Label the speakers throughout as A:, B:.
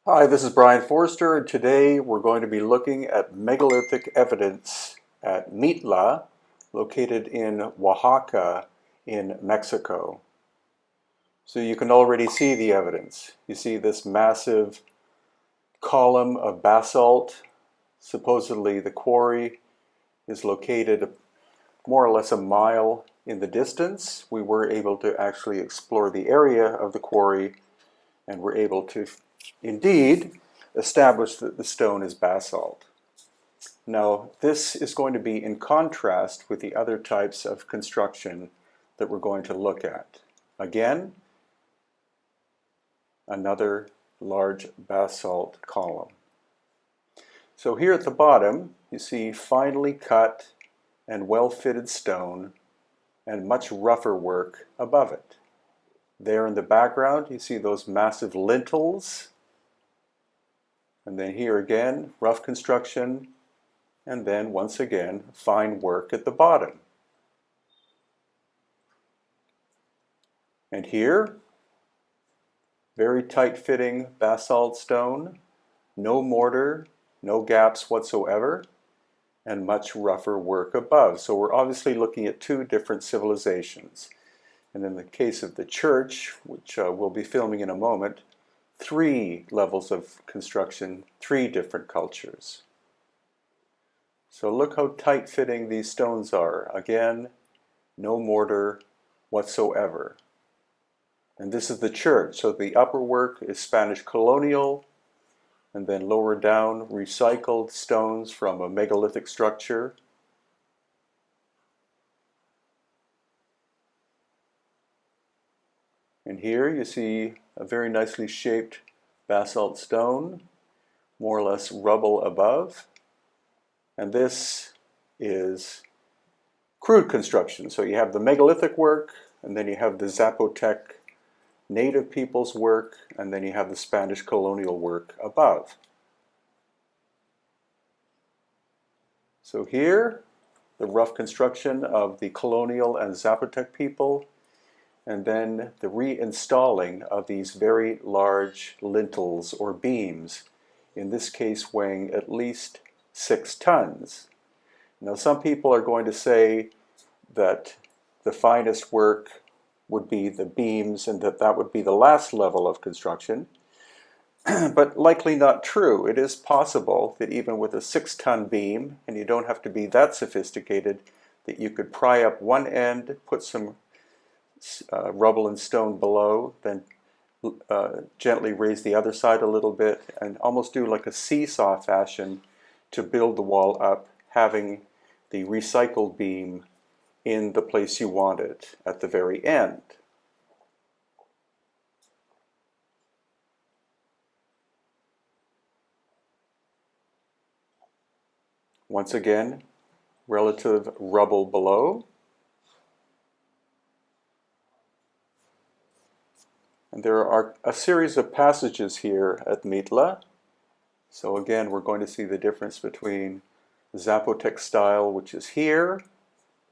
A: Hi, this is Brian Forrester, and today we're going to be looking at megalithic evidence at Mitla, located in Oaxaca in Mexico. So you can already see the evidence. You see this massive column of basalt. Supposedly the quarry is located more or less a mile in the distance. We were able to actually explore the area of the quarry and were able to indeed establish that the stone is basalt. Now, this is going to be in contrast with the other types of construction that we're going to look at. Again, another large basalt column. So here at the bottom, you see finely cut and well-fitted stone and much rougher work above it. There in the background, you see those massive lintels. And then here again, rough construction, and then once again, fine work at the bottom. And here, very tight-fitting basalt stone, no mortar, no gaps whatsoever, and much rougher work above. So we're obviously looking at two different civilizations. And in the case of the church, which we'll be filming in a moment, three levels of construction, three different cultures. So look how tight-fitting these stones are. Again, no mortar whatsoever. And this is the church. So the upper work is Spanish colonial, and then lower down, recycled stones from a megalithic structure. And here you see a very nicely shaped basalt stone, more or less rubble above. And this is crude construction. So you have the megalithic work, and then you have the Zapotec native people's work, and then you have the Spanish colonial work above. So here, the rough construction of the colonial and Zapotec people, and then the reinstalling of these very large lintels or beams, in this case weighing at least 6 tons. Now some people are going to say that the finest work would be the beams and that would be the last level of construction, but likely not true. It is possible that even with a 6-ton beam, and you don't have to be that sophisticated, that you could pry up one end, put some rubble and stone below, then gently raise the other side a little bit and almost do like a seesaw fashion to build the wall up, having the recycled beam in the place you want it at the very end. Once again, relative rubble below. And there are a series of passages here at Mitla. So again, we're going to see the difference between Zapotec style, which is here,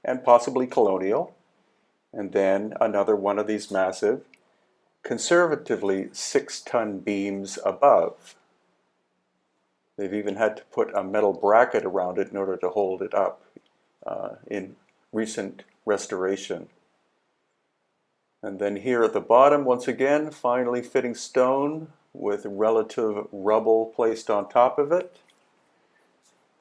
A: and possibly colonial, and then another one of these massive, conservatively 6-ton beams above. They've even had to put a metal bracket around it in order to hold it up in recent restoration. And then here at the bottom, once again, finely fitting stone with relative rubble placed on top of it.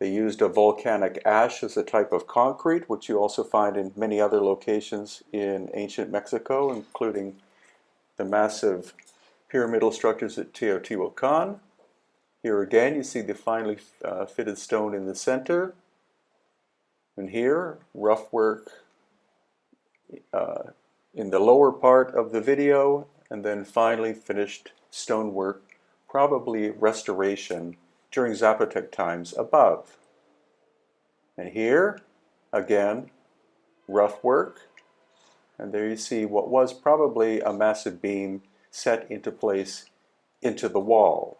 A: They used a volcanic ash as a type of concrete, which you also find in many other locations in ancient Mexico, including the massive pyramidal structures at Teotihuacan. Here again, you see the finely fitted stone in the center. And here, rough work in the lower part of the video, and then finally finished stonework, probably restoration during Zapotec times above. And here, again, rough work, and there you see what was probably a massive beam set into place into the wall.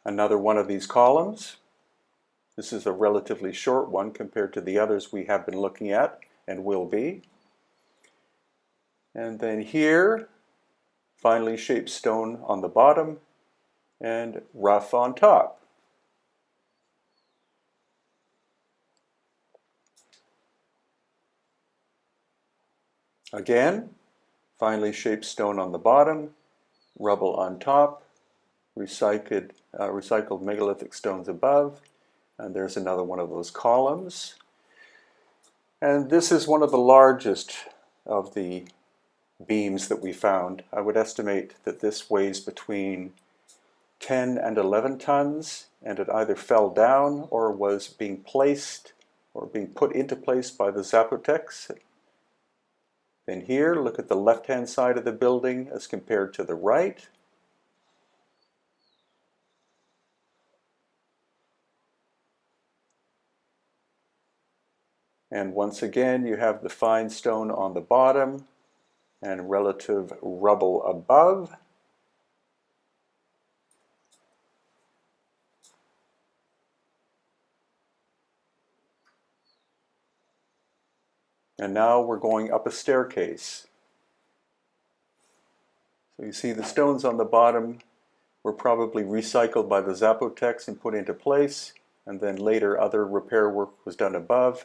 A: Another one of these columns. This is a relatively short one compared to the others we have been looking at and will be. And then here, finely shaped stone on the bottom and rough on top. Again, finely shaped stone on the bottom, rubble on top, recycled megalithic stones above, and there's another one of those columns. And this is one of the largest of the beams that we found. I would estimate that this weighs between 10 and 11 tons, and it either fell down or was being placed or being put into place by the Zapotecs. Then here, look at the left-hand side of the building as compared to the right. And once again, you have the fine stone on the bottom and relative rubble above. And now we're going up a staircase. So you see the stones on the bottom were probably recycled by the Zapotecs and put into place, and then later other repair work was done above,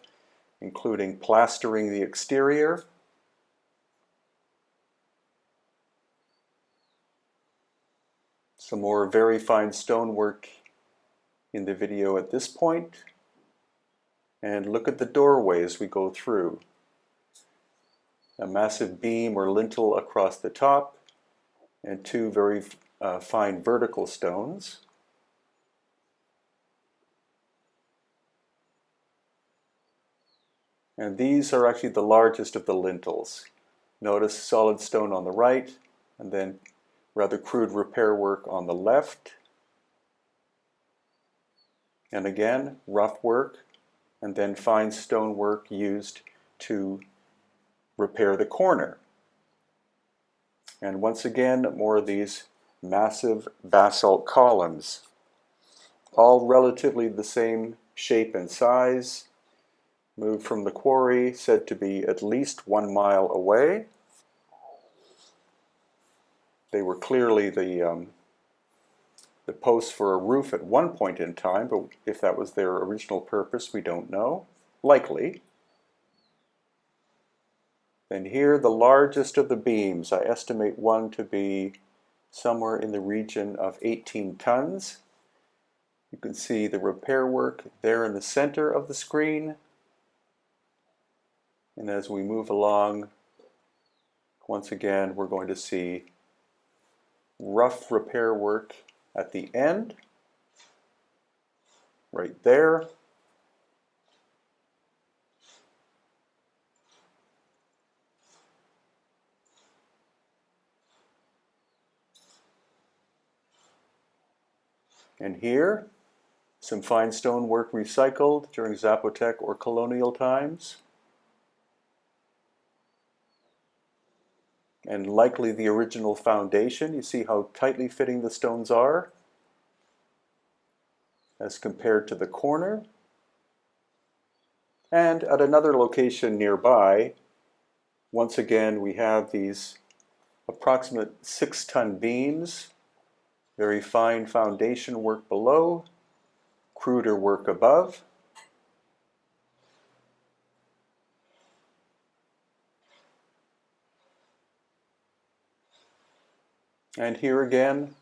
A: including plastering the exterior. Some more very fine stonework in the video at this point. And look at the doorway as we go through. A massive beam or lintel across the top, and two very fine vertical stones. And these are actually the largest of the lintels. Notice solid stone on the right, and then rather crude repair work on the left. And again, rough work, and then fine stonework used to repair the corner. And once again, more of these massive basalt columns, all relatively the same shape and size, moved from the quarry, said to be at least 1 mile away. They were clearly the posts for a roof at one point in time, but if that was their original purpose, we don't know. Likely. And here, the largest of the beams, I estimate one to be somewhere in the region of 18 tons. You can see the repair work there in the center of the screen. And as we move along, once again, we're going to see rough repair work at the end, right there. And here, some fine stonework recycled during Zapotec or colonial times. And likely the original foundation. You see how tightly fitting the stones are as compared to the corner. And at another location nearby, once again, we have these approximate 6-ton beams, very fine foundation work below, cruder work above. And here again,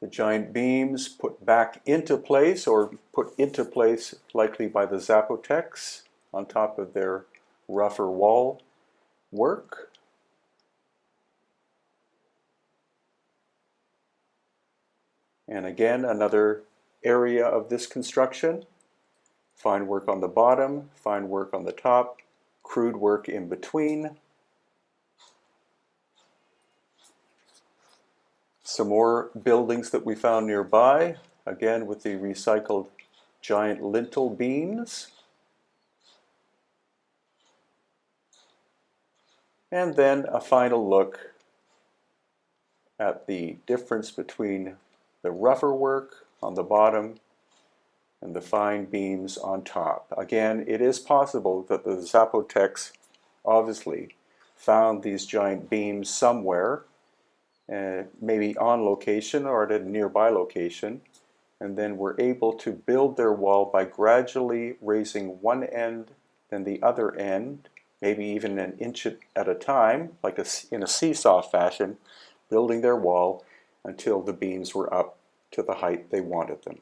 A: the giant beams put back into place, or put into place likely by the Zapotecs on top of their rougher wall work. And again, another area of this construction. Fine work on the bottom, fine work on the top, crude work in between. Some more buildings that we found nearby, again with the recycled giant lintel beams. And then a final look at the difference between the rougher work on the bottom and the fine beams on top. Again, it is possible that the Zapotecs obviously found these giant beams somewhere, maybe on location or at a nearby location, and then were able to build their wall by gradually raising one end, then the other end, maybe even an inch at a time, like in a seesaw fashion, building their wall until the beams were up to the height they wanted them.